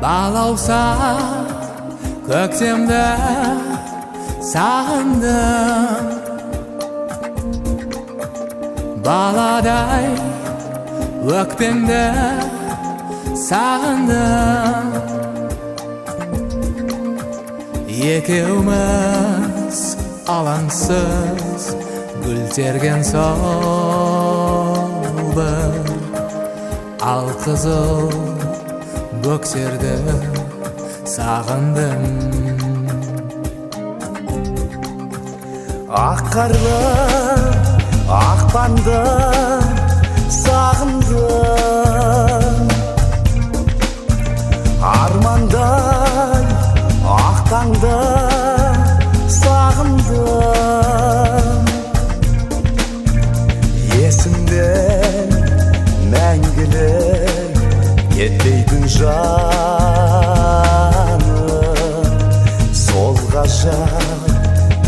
Bağlausa көктемді сағындым, баладай өкпеңді сағындым. Екеуміз алаңсыз гүл терген сол бір алқызыл бөктерді сағындым. Ақ қарлы ақпанды сағындым, армандай ақ таңды сағындым. Есімден мәңгілік кетпейтін жаным, сол ғажап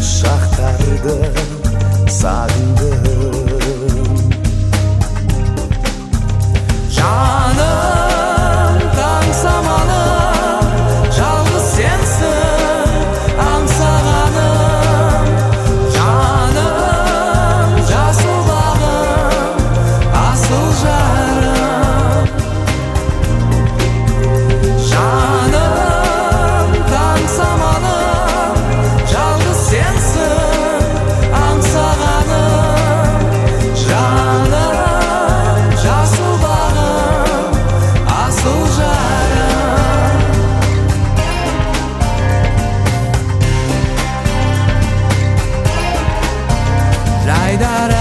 шақтарды сағындым. Жаным, таң самалым, жалғыз сенсің аңсағаным. Жаным, жасыл бағым, асыл жарым. Жаным, таң самалым, жалғыз сенсің аңсағаным. Жаным, жасыл бағым, асыл жарым. Жайдары